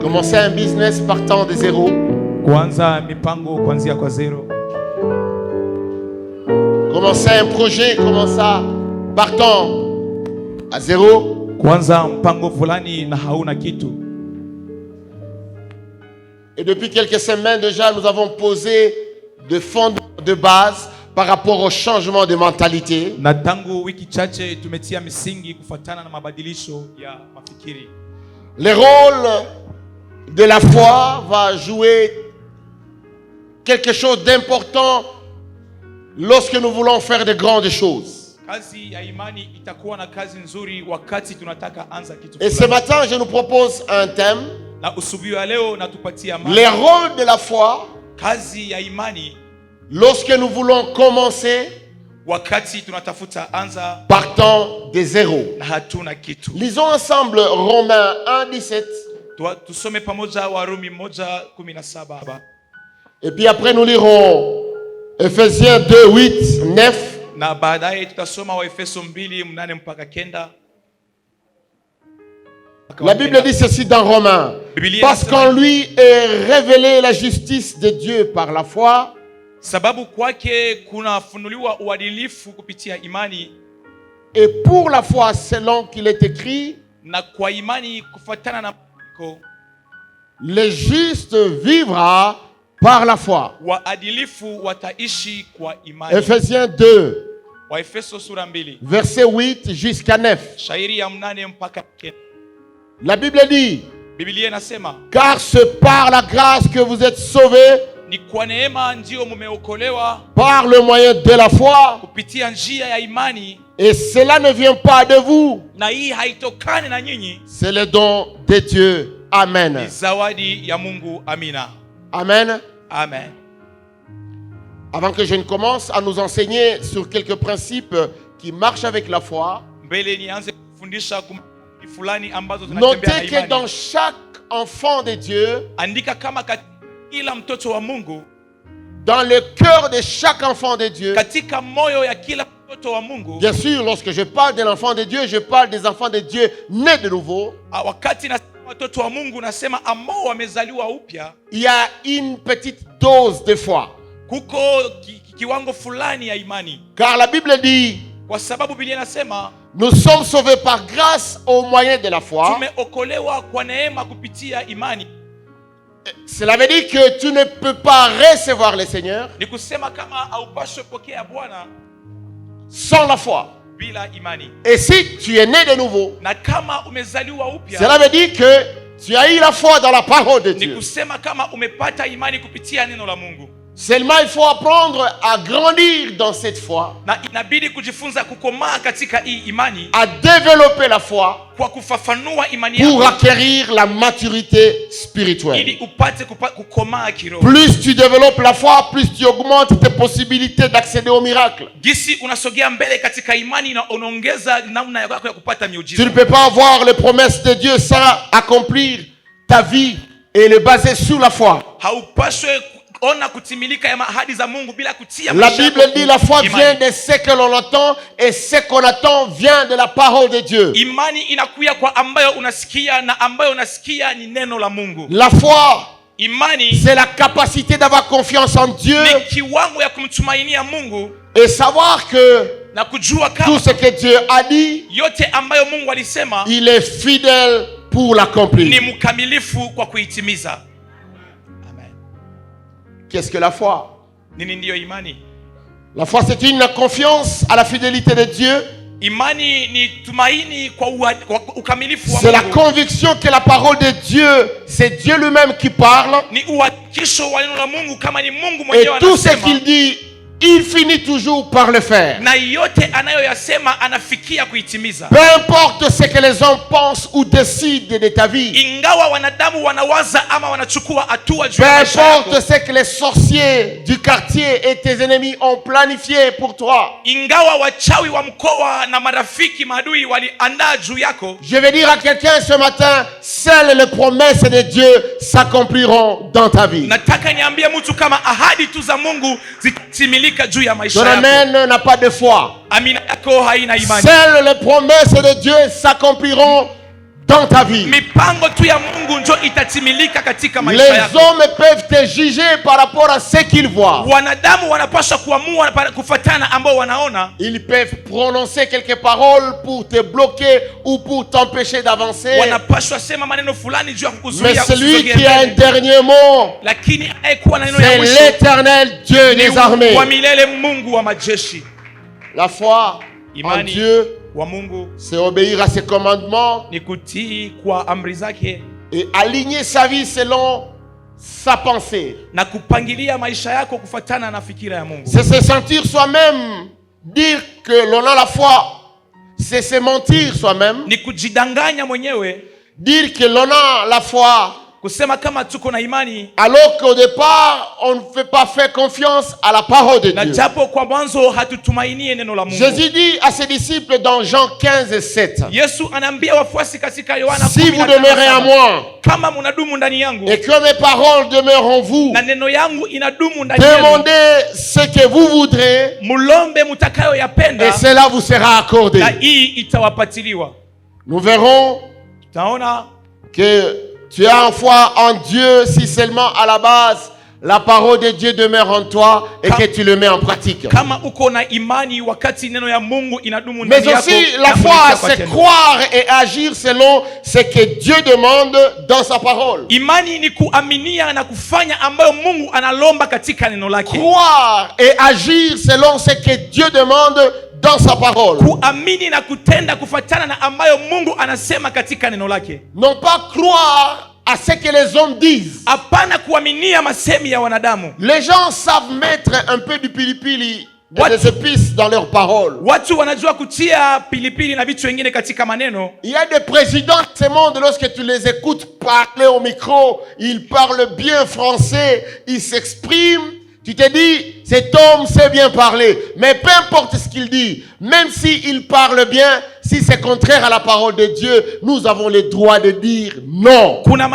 Commencer un business partant de zéro. Kuanza mipango kuanzia kwa zero. Commencer un projet, partant à zéro. Kuanza mpango fulani na hauna kitu. Et depuis quelques semaines déjà, nous avons posé de fondements de base par rapport au changement de mentalité. Na tangu wiki chache tumetia misingi kufuatana na mabadilisho ya mafikiri. Le rôle de la foi va jouer quelque chose d'important lorsque nous voulons faire de grandes choses. Kazi ya imani itakuwa na kazi nzuri wakati tunataka anza kitu fulani. Et ce matin, je nous propose un thème. Na usubuhi wa leo natupatia mada. Les rôles de la foi. Kazi ya imani. Lorsque nous voulons commencer. Wakati tunatafuta anza. Partant de zéro. Na hatuna kitu. Lisons ensemble Romains 1:17. Tusome pamoja Warumi 1:17. Et puis après nous lirons Ephésiens 2:8-9. Na baadaye tutasoma Waefeso 2:8-9. La Bible dit ceci dans Romains. Parce qu'en lui est révélée la justice de Dieu par la foi. Sababu kwake kunafunuliwa uadilifu kupitia imani. Et pour la foi selon qu'il est écrit. Na kwa imani kufuatana na le juste vivra par la foi. Waadilifu wataishi kwa imani. Ephésiens 2. Waefeso sura 2. Verset 8 jusqu'à 9. Shairi ya 8 mpaka 9. La Bible dit. Biblia inasema. Car c'est par la grâce que vous êtes sauvés. Ni kwa neema ndio mumeokolewa. Par le moyen de la foi. Kupitia njia ya imani. Et cela ne vient pas de vous. Na hii haitokani na nyinyi. C'est le don de Dieu. Amen. Ni zawadi ya Mungu. Amina. Amen. Amen. Avant que je ne commence à nous enseigner sur quelques principes qui marchent avec la foi. Notez que dans chaque enfant de Dieu. Dans le cœur de chaque enfant de Dieu. Bien sûr, lorsque je parle de l'enfant de Dieu, je parle des enfants de Dieu nés de nouveau. Il y a une petite dose de foi. Car la Bible dit, nous sommes sauvés par grâce au moyen de la foi. Cela veut dire que tu ne peux pas recevoir le Seigneur sans la foi. Et si tu es né de nouveau, cela veut dire que tu as eu la foi dans la parole de Dieu. Seulement il faut apprendre à grandir dans cette foi, à développer la foi pour acquérir la maturité spirituelle. Plus tu développes la foi, plus tu augmentes tes possibilités d'accéder au miracle. Tu ne peux pas avoir les promesses de Dieu sans accomplir ta vie et les baser sur la foi. La Bible dit la foi vient de ce que l'on entend et ce qu'on attend vient de la parole de Dieu. La foi, c'est la capacité d'avoir confiance en Dieu et savoir que tout ce que Dieu a dit, il est fidèle pour l'accomplir. Qu'est-ce que la foi? La foi, c'est une confiance à la fidélité de Dieu. C'est la conviction que la parole de Dieu, c'est Dieu lui-même qui parle. Et tout ce qu'il dit, il finit toujours par le faire. Peu importe ce que les hommes pensent ou décident de ta vie. Peu importe ce que les sorciers du quartier et tes ennemis ont planifié pour toi. Je vais dire à quelqu'un ce matin, seules les promesses de Dieu s'accompliront dans ta vie. Ton amen n'a pas de foi. Seules les promesses de Dieu s'accompliront dans ta vie. Les hommes peuvent te juger par rapport à ce qu'ils voient. Ils peuvent prononcer quelques paroles pour te bloquer ou pour t'empêcher d'avancer. Mais celui qui a un dernier mot, c'est l'Éternel Dieu des armées. La foi en Dieu, c'est obéir à ses commandements et aligner sa vie selon sa pensée. C'est se sentir soi-même. Dire que l'on a la foi, c'est se mentir soi-même. Dire que l'on a la foi, alors qu'au départ on ne fait pas faire confiance à la parole de Dieu. Jésus dit à ses disciples dans Jean 15:7, si vous demeurez en moi et que mes paroles demeurent en vous, demandez ce que vous voudrez et cela vous sera accordé. Nous verrons que tu as foi en Dieu si seulement à la base la parole de Dieu demeure en toi et que tu le mets en pratique. Mais aussi la foi, c'est croire et agir selon ce que Dieu demande dans sa parole. Croire et agir selon ce que Dieu demande dans sa parole. Non pas croire à ce que les hommes disent. Les gens savent mettre un peu de pilipili, des épices dans leurs paroles. Il y a des présidents de ce monde, lorsque tu les écoutes parler au micro, ils parlent bien français, ils s'expriment. Tu te dis, cet homme sait bien parler. Mais peu importe ce qu'il dit, même s'il parle bien, si c'est contraire à la parole de Dieu, nous avons le droit de dire non. Non,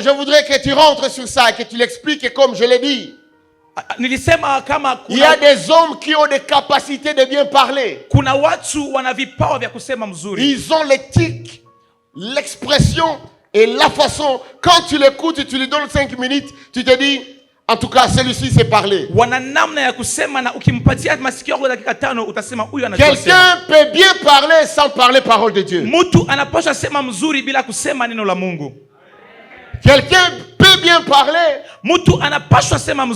je voudrais que tu rentres sur ça et que tu l'expliques comme je l'ai dit. Il y a des hommes qui ont des capacités de bien parler. Ils ont l'éthique, l'expression et la façon. Quand tu l'écoutes et tu lui donnes 5 minutes, tu te dis, en tout cas celui-ci sait parler. Quelqu'un peut bien parler sans parler parole de Dieu. Quelqu'un peut bien parler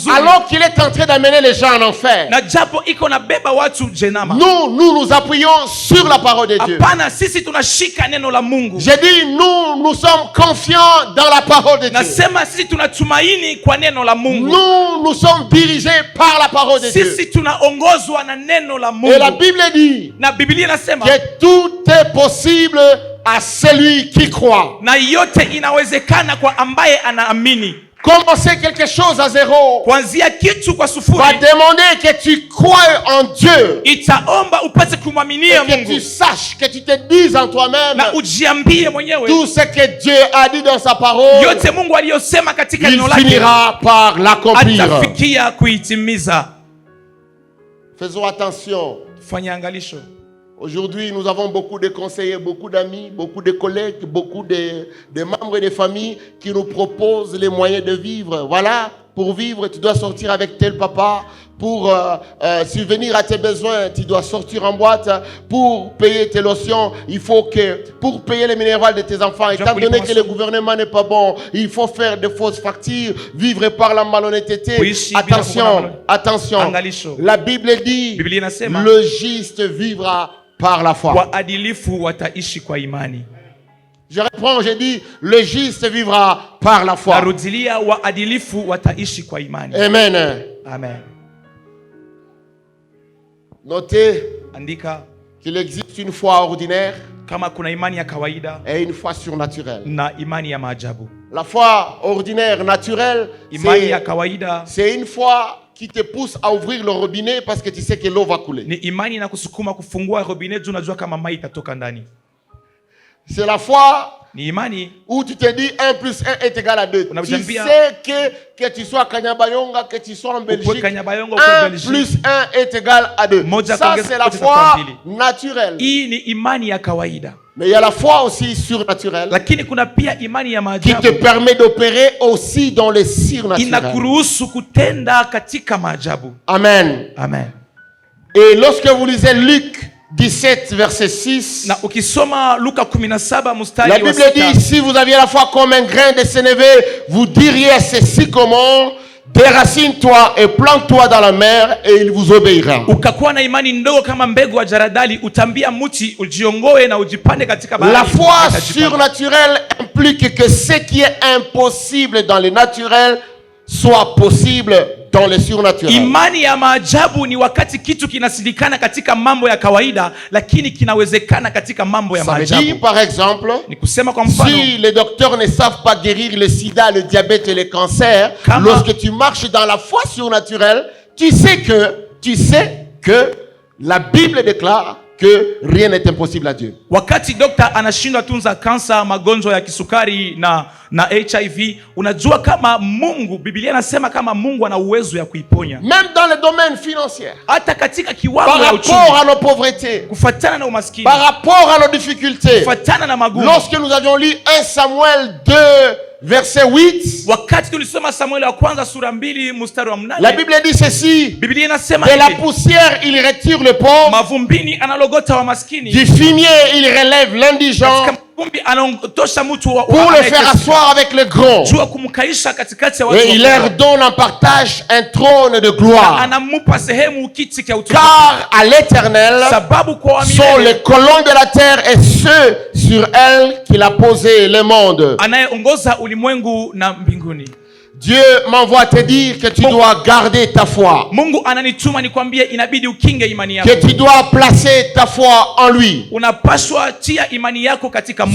alors qu'il est en train d'amener les gens en enfer. Nous appuyons sur la parole de Dieu. J'ai dit nous sommes confiants dans la parole de Dieu. Nous sommes dirigés par la parole de Dieu. Et la Bible dit que tout est possible à celui qui croit. Commencer quelque chose à zéro va demander que tu crois en Dieu et que tu saches, que tu te dises en toi-même tout ce que Dieu a dit dans sa parole, il finira par l'accomplir. Faisons attention. Aujourd'hui, nous avons beaucoup de conseillers, beaucoup d'amis, beaucoup de collègues, beaucoup de membres de famille qui nous proposent les moyens de vivre. Voilà, pour vivre, tu dois sortir avec tel papa. Pour subvenir à tes besoins, tu dois sortir en boîte. Pour payer tes lotions, il faut que... Pour payer les minérales de tes enfants, étant donné que le gouvernement n'est pas bon, il faut faire de fausses factures, vivre par la malhonnêteté. Attention. La Bible dit, le juste vivra par la foi. Je reprends, j'ai dit, le juste vivra par la foi. Amen. Amen. Notez qu'il existe une foi ordinaire et une foi surnaturelle. La foi ordinaire, naturelle, c'est une foi qui te pousse à ouvrir le robinet parce que tu sais que l'eau va couler. C'est la foi Ni imani. Où tu te dis 1 plus 1 est égal à 2. Tu sais que tu sois Kanyabayonga, que tu sois en Belgique, 1 plus 1 est égal à 2. Ça, c'est la foi naturelle. Hii ni imani ya kawaida. Mais il y a la foi aussi surnaturelle lakini kuna pia imani ya maajabu qui te permet d'opérer aussi dans le surnaturel. Inakuruhusu kutenda katika maajabu. Amen. Amen. Et lorsque vous lisez Luc 17 verset 6, na ukisoma Luka 17 mstari la Bible dit, si vous aviez la foi comme un grain de sénévé, vous diriez à ces sycomores, déracine-toi et plante-toi dans la mer et il vous obéira. Ukakuwa na imani ndogo kama mbegu wa jaradali, utambia mti ujiongoe na ujipande katika bahari. La foi surnaturelle implique que ce qui est impossible dans le naturel soit possible dans le surnaturel. Imani ya maajabu ni wakati kitu kinasilikana katika mambo ya kawaida lakini kinawezekana katika mambo ya maajabu. Ça veut dire par exemple, ni kusema kwa mfano, si les docteurs ne savent pas guérir le sida, le diabète et le cancer, lorsque tu marches dans la foi surnaturelle, tu sais que la Bible déclare que rien n'est impossible à Dieu. Wakati dokta anashindwa tunza kansa, magonjwa ya kisukari na HIV, unajua kama Mungu, Biblia inasema kama Mungu ana uwezo ya kuiponya. Même dans le domaine financier. Hata katika kiwango ya uchumi. Par rapport à nos pauvretés. Kufuatana na umaskini. Par rapport à nos difficultés. Kufuatana na magumu. Lorsque nous avions lu 1 Samuel 2 verset 8, wakati tulisoma Samuel wa kwanza sura 2 mstari wa 8, la Bible dit ceci, Biblia inasema de la poussière il retire le pauvre, mavumbini analogota wa maskini, du fumier il relève l'indigent, pour le faire asseoir avec les grands, et il leur donne en partage un trône de gloire. Car à l'Éternel sont les colonnes de la terre et ceux sur elle qu'il a posé le monde. Dieu m'envoie te dire que tu dois garder ta foi. Que tu dois placer ta foi en lui.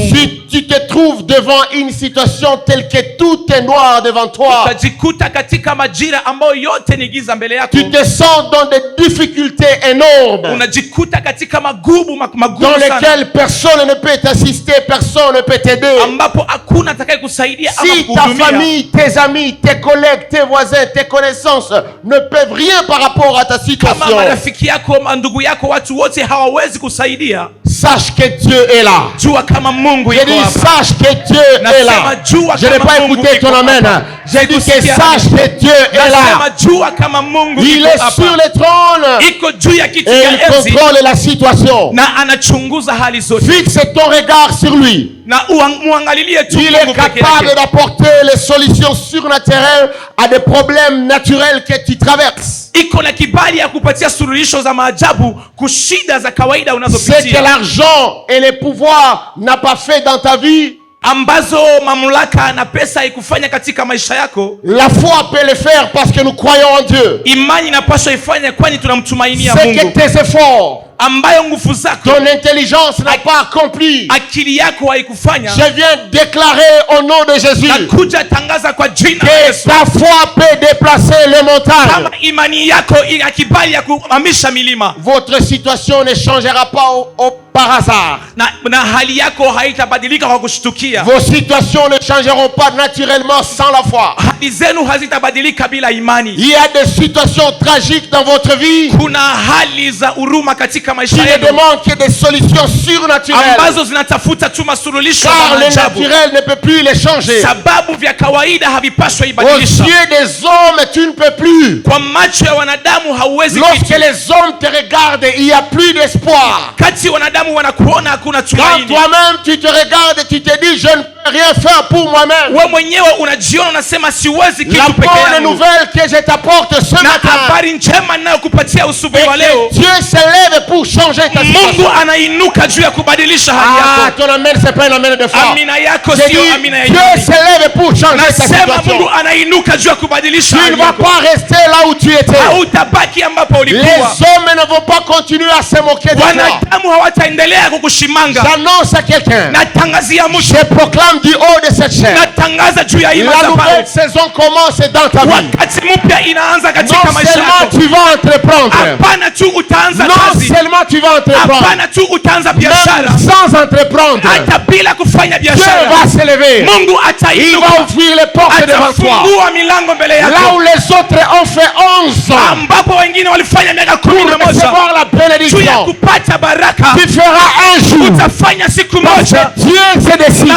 Si tu te trouves devant une situation telle que tout est noir devant toi, tu te sens dans des difficultés énormes, dans lesquelles personne ne peut t'assister, personne ne peut t'aider. Si ta famille, tes amis, tes collègues, tes voisins, tes connaissances ne peuvent rien par rapport à ta situation, sache que Dieu est là. Je dis sache que Dieu est là. Je n'ai pas écouté ton amen. J'ai dit que sache que Dieu est là. Il est sur le trône et il contrôle la situation. Fixe ton regard sur lui. Il est capable d'apporter les solutions surnaturelles à des problèmes naturels que tu traverses. Ce que l'argent et les pouvoirs n'ont pas fait dans ta vie, ambazo mamlaka na pesa ikufanya katika maisha yako, la foi peut le faire parce que nous croyons en Dieu. Imani inapaswa ifanye kwani tunamtumainia Mungu. C'est que tes efforts, ambayo nguvu zako, ton intelligence n'a pas accompli, akili yako haikufanya. Je viens déclarer au nom de Jésus nakuja tangaza kwa jina la Yesu, ta foi peut déplacer les montagnes. Kama imani yako ina kibali ya kuhamisha milima, votre situation ne changera pas par hasard. Na hali yako haitabadilika kwa kushtukia. Vos situations ne changeront pas naturellement sans la foi. Hali zenu hazitabadilika bila imani. Il y a des situations tragiques dans votre vie. Kuna hali za huruma katika maisha yenu. Qui demandent que des solutions surnaturelles. Ambazo zinatafuta tu masuluhisho ya maajabu. Car le naturel ne peut plus les changer. Sababu vya kawaida havipaswi ibadilisha. Aux yeux des hommes tu ne peux plus. Kwa macho ya wanadamu hauwezi kitu. Lorsque les hommes te regardent, il y a plus d'espoir. Kati wanadamu wanakuona hakuna tumaini. Quand toi-même tu te regardes, tu te dis je ne peux rien faire pour moi-même. Wewe mwenyewe unajiona unasema siwezi kitu peke yangu. La bonne nouvelle que je t'apporte ce matin. Na habari njema ninayokupatia usubuhi wa leo. Dieu se lève pour changer ta situation. Mungu anainuka juu ya kubadilisha hali yako. Ah, ton amen c'est pas un amen de foi. Amina yako sio amina ya imani. Dieu se lève pour changer ta situation. Nasema Mungu anainuka juu ya kubadilisha hali yako. Tu ne vas pas rester là où tu étais. Hautabaki ambapo ulikuwa. Les hommes ne vont pas continuer à se moquer de toi. Wanadamu hawataendelea kukushimanga. J'annonce à quelqu'un. Natangazia mtu. Je proclame proclame du haut de cette chaîne. La nouvelle saison commence dans ta vie. Non seulement tu vas entreprendre. Non seulement tu vas entreprendre. Même sans entreprendre. Dieu va s'élever. Il va ouvrir les portes devant toi. Là où les autres ont fait 11 ans pour recevoir la bénédiction, tu feras un jour. Parce que Dieu se décide de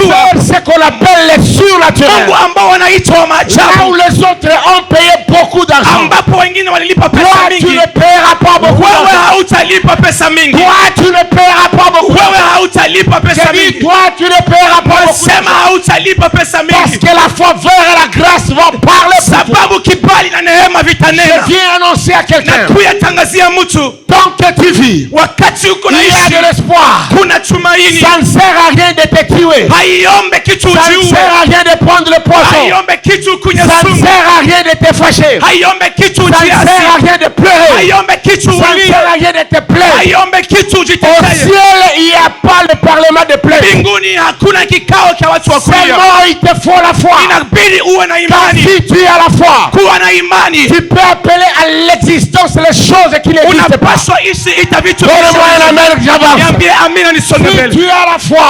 faire ce qu'on appelle les surnaturels. Là où les autres ont payé beaucoup d'argent, toi tu ne paieras pas beaucoup d'argent. Toi tu ne paieras pas beaucoup d'argent. J'ai dit, toi tu ne paieras pas beaucoup d'argent. Parce que la faveur et la grâce vont parler pour toi. Je viens annoncer à quelqu'un, tant que tu vis, il y a de l'espoir. Ça ne sert à rien de te tuer. Ça ne sert à rien de prendre le poison. Ça ne sert à rien de te fâcher. Ça ne sert à rien de pleurer. Ça ne sert à rien de te plaindre. Au ciel, il n'y a pas le parlement de plainte. Seulement il te faut la foi. Car si tu as la foi, tu peux appeler à l'existence les choses qui n'existent pas. Donne-moi un amen que j'avance. Si tu as la foi,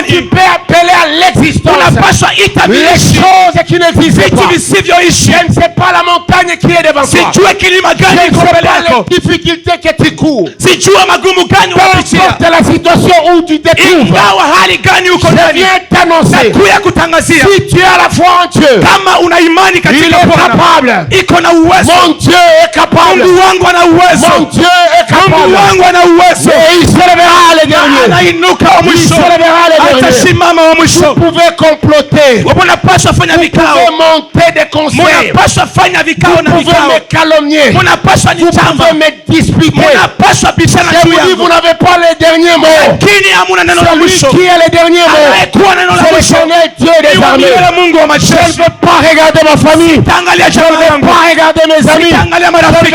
tu peux appeler à l'existence les choses qui n'existent pas. Je ne sais pas la montagne qui est devant toi. Je ne sais pas les difficultés que tu cours. Peu importe la situation où tu te trouves, je viens t'annoncer, si tu as la foi en Dieu, il est capable. Mon Dieu est capable. Mon Dieu est capable. Et il se lèvera les derniers. Il se lèvera les derniers. Vous pouvez comploter. Vous pouvez monter des conseils. Vous pouvez me calomnier. Vous pouvez me disputer. Je vous dis, vous n'avez pas les derniers mots. Celui qui a les derniers mots, c'est l'éternel Dieu des armées. Je ne veux pas regarder ma famille. Je ne veux pas regarder mes amis. Je ne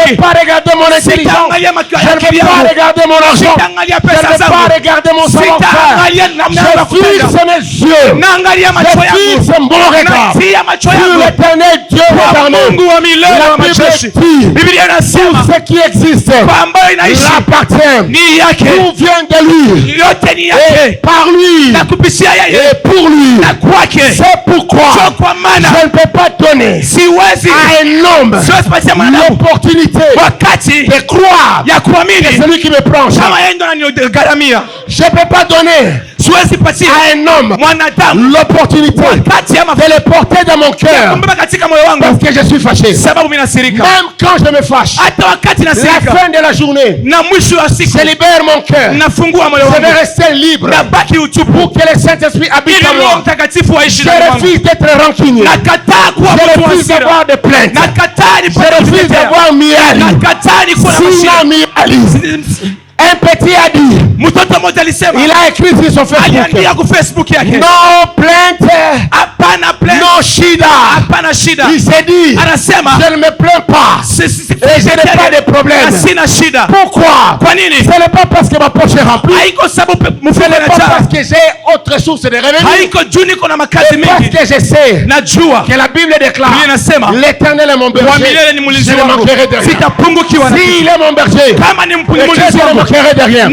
veux pas regarder mon intelligence. Je ne veux pas regarder mon argent. Je ne veux pas regarder mon savoir-faire. Je fixe mes yeux. Je fixe mon regard sur l'éternel Dieu des armées. La Bible dit, tout ce qui existe l'appartient. Tout vient de lui. Et par lui. Et pour lui. C'est pourquoi je ne peux pas donner à un homme l'opportunité de croire que celui qui me prend. Je ne peux pas donner à un homme l'opportunité de le porter dans mon cœur parce que je suis fâché. Même quand je me fâche, la fin de la journée, je libère mon cœur. Je vais rester libre pour que le Saint-Esprit habite en moi. Je refuse d'être rancunier. Je refuse d'avoir des plaintes. Je refuse d'avoir miel. Sinon miel. Un petit a dit, il a écrit sur son Facebook, non plainte, non shida. Il s'est dit, je ne me plains pas et je n'ai pas de problème. Pourquoi? Ce n'est pas parce que ma poche est remplie. Ce n'est pas parce que j'ai autre source de revenus. Parce que je sais que la Bible déclare, l'Éternel est mon berger, je ne manquerai de rien. S'il est mon berger, je de rien.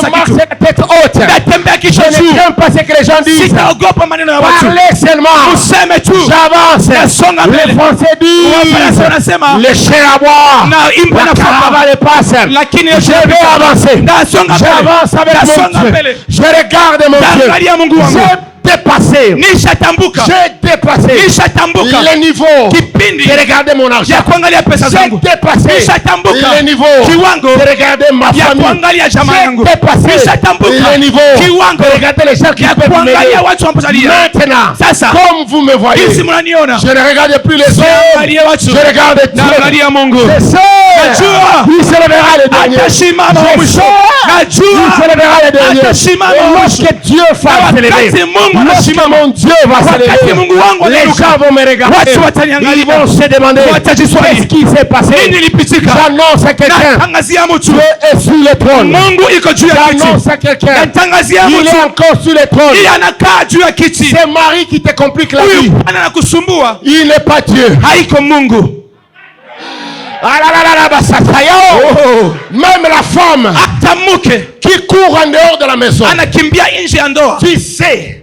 Je marche la tête haute. Je ne crains pas ce que les gens disent. Parlez seulement. J'avance. Les Français disent le chien à boire, la caravane passe. Je vais avancer. J'avance avec mon Dieu. Je regarde mon Dieu. Dépassé. J'ai dépassé les niveaux de regarder mon argent. J'ai dépassé les niveaux de regarder ma famille. J'ai dépassé les niveaux de regarder les gens qui peuvent m'aider. Maintenant, comme vous me voyez, je ne regarde plus les hommes, je regarde Dieu. Je sais, il se lèvera les derniers. Je sais, il se lèvera les derniers. Et lorsque Dieu va s'élever, lorsque mon Dieu va s'élever, Les gens vont me regarder. Ils vont se demander qu'est-ce qui s'est passé. J'annonce à quelqu'un, Dieu est sur le trône. J'annonce à quelqu'un, il est encore sur le trône. C'est Marie qui te complique la vie. Il n'est pas Dieu. Même la femme qui court en dehors de la maison, tu sais,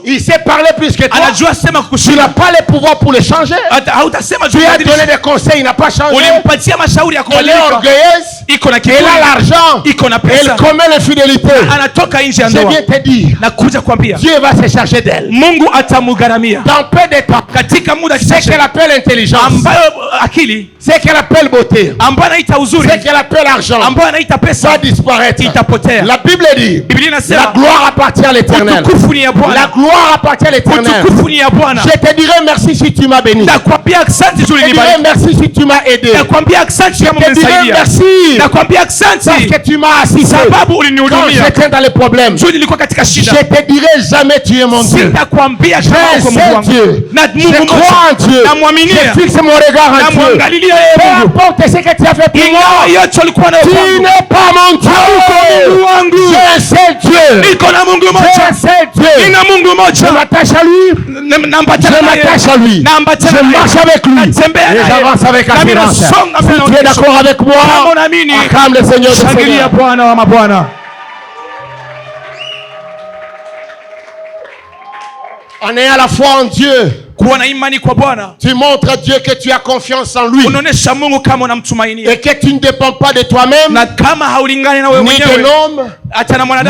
il sait parler plus que toi. Tu n'as pas le pouvoir pour le changer. Tu as donné des conseils, il n'a pas changé. Elle est orgueilleuse, elle a l'argent, elle commet l'infidélité. Je viens te dire, Dieu va se charger d'elle. Dans peu de temps, c'est qu'elle appelle intelligence, c'est qu'elle appelle beauté, c'est qu'elle appelle argent, va disparaître. La Bible dit, la gloire appartient à l'Éternel. La gloire appartient à l'Éternel. Je te dirai merci si tu m'as béni. Je te dirai merci si tu m'as aidé. Je te dirai merci parce que tu m'as assisté quand j'étais dans les problèmes. Je te dirai jamais tu es mon Dieu. Je Dieu. Je crois en Dieu. Je fixe mon regard en Dieu. Peu importe ce que tu as fait pour moi, tu n'es pas mon Dieu. J'ai un seul Dieu. J'ai un seul Dieu. Je m'attache à lui. Je m'attache à lui. Je marche avec lui. Et j'avance avec assurance. Si tu es d'accord avec moi, acclame le Seigneur des Seigneurs. On est à la foi en Dieu. Tu montres à Dieu que tu as confiance en lui et que tu ne dépends pas de toi-même ni de l'homme,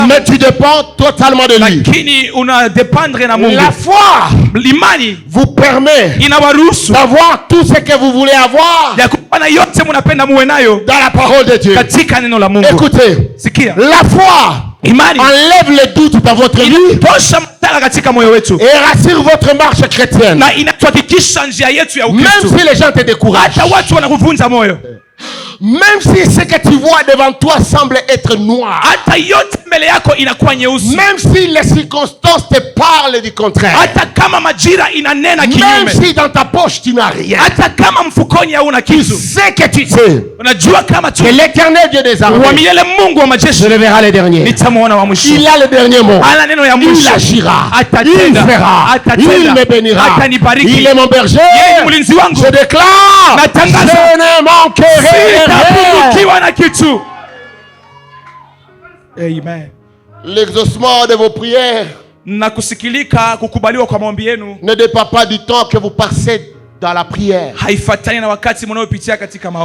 mais tu dépends totalement de lui. La foi vous permet d'avoir tout ce que vous voulez avoir dans la parole de Dieu. Écoutez, la foi enlève les doutes dans votre vie et rassure votre marche chrétienne. Même si les gens te découragent, même si ce que tu vois devant toi semble être noir, même si les circonstances te parlent du contraire, même si dans ta poche tu n'as rien, tu sais que tu sais que l'Éternel Dieu des armées, je le verrai le dernier. Il a le dernier mot. Il agira, il fera, il me bénira. Il est mon berger. Je déclare, je ne manquerai rien. Amen. L'exaucement de vos prières ne dépend pas du temps que vous passez dans la prière.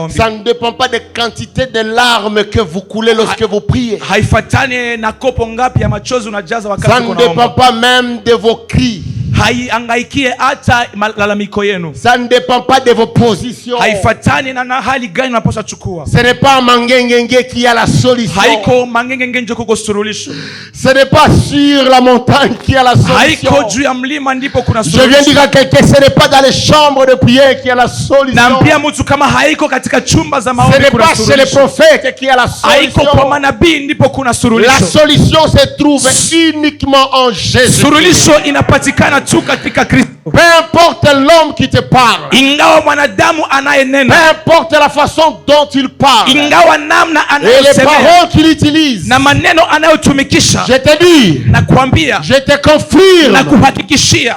Ça ne dépend pas des quantités de larmes que vous coulez lorsque vous priez. Ça ne dépend pas même de vos cris. Ça ne dépend pas de vos positions. Ce n'est pas Mangengenge qui a la solution. Ce n'est pas sur la montagne qui a la solution. Je viens de dire à quelqu'un, ce n'est pas dans les chambres de prière qui a la solution. Ce n'est pas chez les prophètes qui a la solution. La solution se trouve uniquement en Jésus. Peu importe l'homme qui te parle, peu importe la façon dont il parle et les paroles qu'il utilise, je te dis, je te confirme,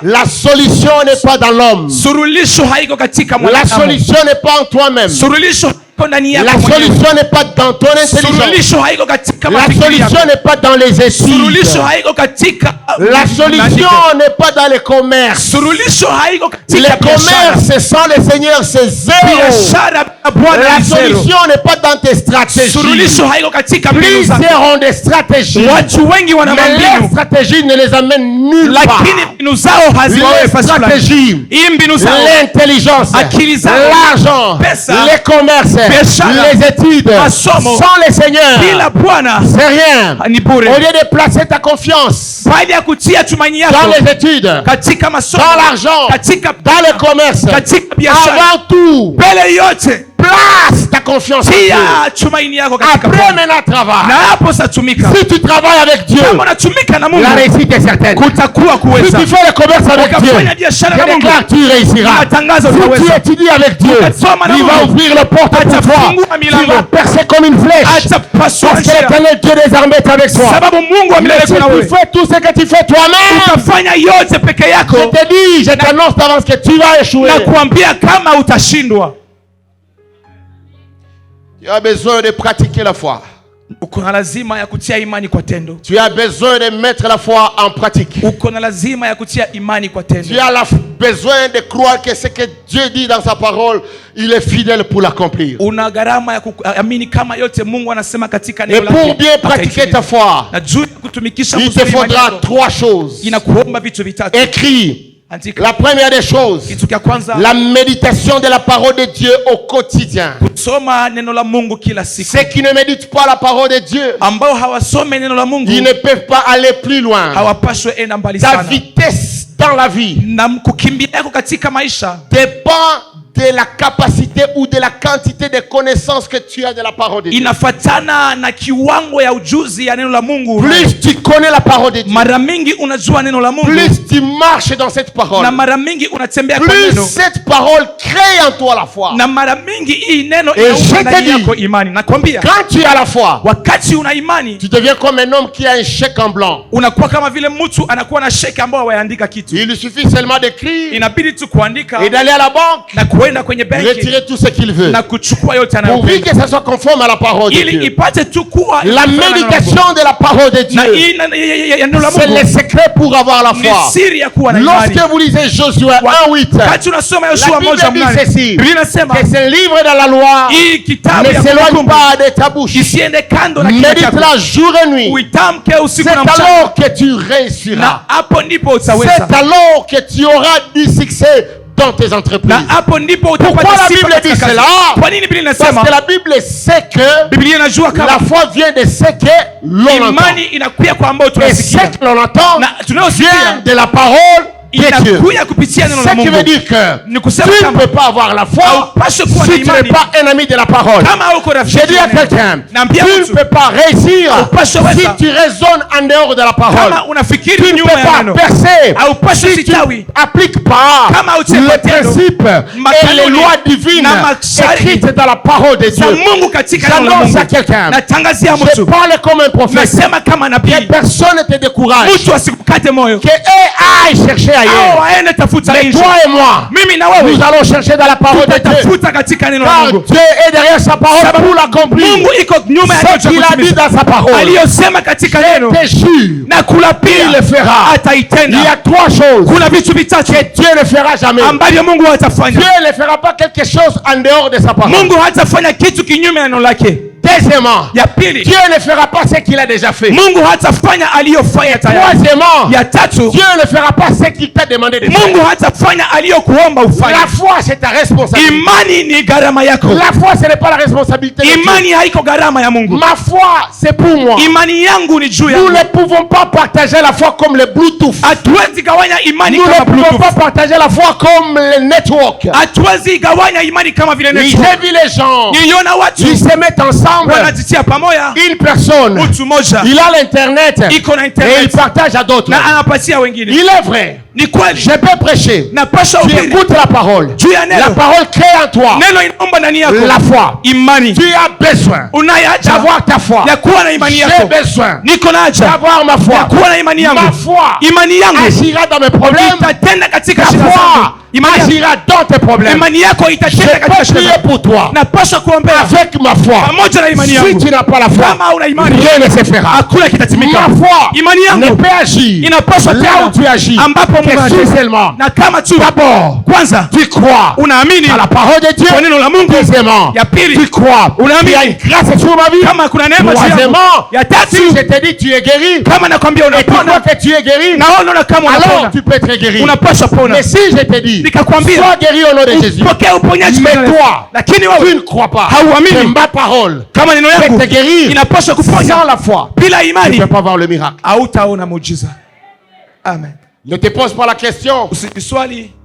la solution n'est pas dans l'homme, la solution n'est pas en toi-même, la solution n'est pas dans ton intelligence, la solution n'est pas dans les études, la solution n'est pas dans les commerces. Les commerces sans le Seigneur, c'est zéro. La solution n'est pas dans tes stratégies. Plusieurs ont des stratégies, mais les stratégies ne les amènent nulle part. Les stratégies, l'intelligence, l'argent, les commerces, les études, sans le Seigneur, c'est rien. Au lieu de placer ta confiance dans les études, dans l'argent, dans le commerce, avant tout, Place ta confiance en Dieu. Après maintenant travail. Si tu travailles avec Dieu, la réussite est certaine. Si tu fais le commerce avec Dieu, je déclare que tu réussiras. Si tu étudies avec Dieu, il va ouvrir le porte pour toi. Tu vas percer comme une flèche. Parce que l'Éternel Dieu des armées est avec toi. Mais si tu fais tout ce que tu fais toi-même, je te dis, je t'annonce d'avance que tu vas échouer. Tu as besoin de pratiquer la foi. Tu as besoin de mettre la foi en pratique. Tu as besoin de croire que ce que Dieu dit dans sa parole, il est fidèle pour l'accomplir. Et pour bien pratiquer ta foi, il te faudra 3 choses. Écris. La première des choses, la méditation de la parole de Dieu au quotidien. Ceux qui ne méditent pas la parole de Dieu, ils ne peuvent pas aller plus loin. Ta vitesse dans la vie dépend de la capacité ou de la quantité de connaissances que tu as de la parole de Dieu. Plus tu connais la parole de Dieu, plus tu marches dans cette parole, plus cette parole crée en toi la foi. Et je te dis, quand tu as la foi, tu deviens comme un homme qui a un chèque en blanc. Il lui suffit seulement d'écrire et d'aller à la banque, retirer tout ce qu'il veut, pourvu que ça soit conforme à la parole de Dieu. La méditation de la parole de Dieu, c'est le secret pour avoir la foi. Lorsque vous lisez Josué 1:8, la Bible dit ceci, que ce livre dans la loi ne s'éloigne pas de ta bouche, médite-la jour et nuit. C'est alors que tu réussiras. C'est alors que tu auras du succès dans tes entreprises. Pourquoi la Bible dit cela? Parce que la Bible sait que la foi vient de ce que l'on entend. Et ce que l'on entend vient de la parole de Dieu. Ce qui veut dire que tu ne peux pas avoir la foi si tu n'es pas un ami de la parole. Je dis à quelqu'un, tu ne peux pas réussir si tu raisonnes en dehors de la parole. Tu ne peux pas percer si tu n'appliques pas les principes et les lois divines écrites dans la parole de Dieu. J'annonce à quelqu'un, je parle comme un prophète, que personne ne te décourage, que aille chercher ailleurs. Mais toi et moi, nous allons chercher dans la parole de Dieu, car Dieu est derrière sa parole pour l'accomplir. Ce qu'il a dit dans sa parole, je te jure, il le fera. Il y a 3 choses que Dieu ne fera jamais. Dieu ne fera pas quelque chose en dehors de sa parole. Deuxièmement, Dieu ne fera pas ce qu'il a déjà fait. Troisièmement, Dieu ne fera pas ce qu'il t'a demandé de faire. La foi, c'est ta responsabilité. La foi, ce n'est pas la responsabilité de Dieu. Ma foi, c'est pour moi. Nous ne pouvons pas partager la foi comme le Bluetooth. Nous ne pouvons pas partager la foi comme le network. J'ai vu les gens, ils se mettent ensemble. Une personne, il a l'internet et il partage à d'autres. Il est vrai, je peux prêcher. Tu écoutes la parole. La parole crée en toi la foi. Tu as besoin d'avoir ta foi. J'ai besoin d'avoir ma foi. Ma foi agira dans mes problèmes. Ta foi agira dans tes problèmes. Je peux prier pour toi avec ma foi. Si tu n'as pas la foi, rien ne se fera. Ma foi ne peut agir là où tu agis que si seulement d'abord tu crois à la parole de Dieu. Deuxièmement, tu crois qu'il y a une grâce sur ma vie. Troisièmement, si je te dis tu es guéri et tu vois que tu es guéri, alors tu peux être guéri. Mais si je te dis sois guéri au nom de Jésus, mais toi tu ne crois pas que ma parole peut te guérir, sans la foi tu ne peux pas voir le miracle. Amen. Ne te pose pas la question.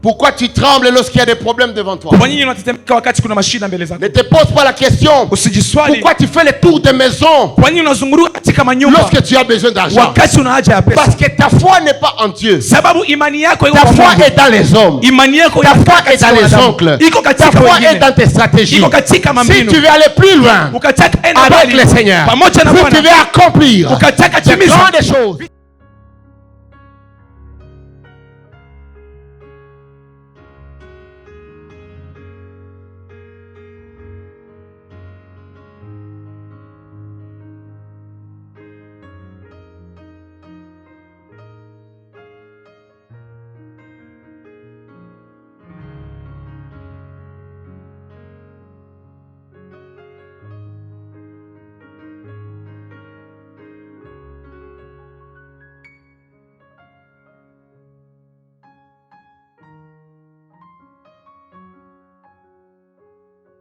Pourquoi tu trembles lorsqu'il y a des problèmes devant toi? Ne te pose pas la question. Pourquoi tu fais les tours des maisons lorsque tu as besoin d'argent? Parce que ta foi n'est pas en Dieu. Ta foi est dans les hommes. Ta foi est dans les oncles. Ta foi est dans tes stratégies. Si tu veux aller plus loin avec le Seigneur, si tu veux accomplir de grandes choses,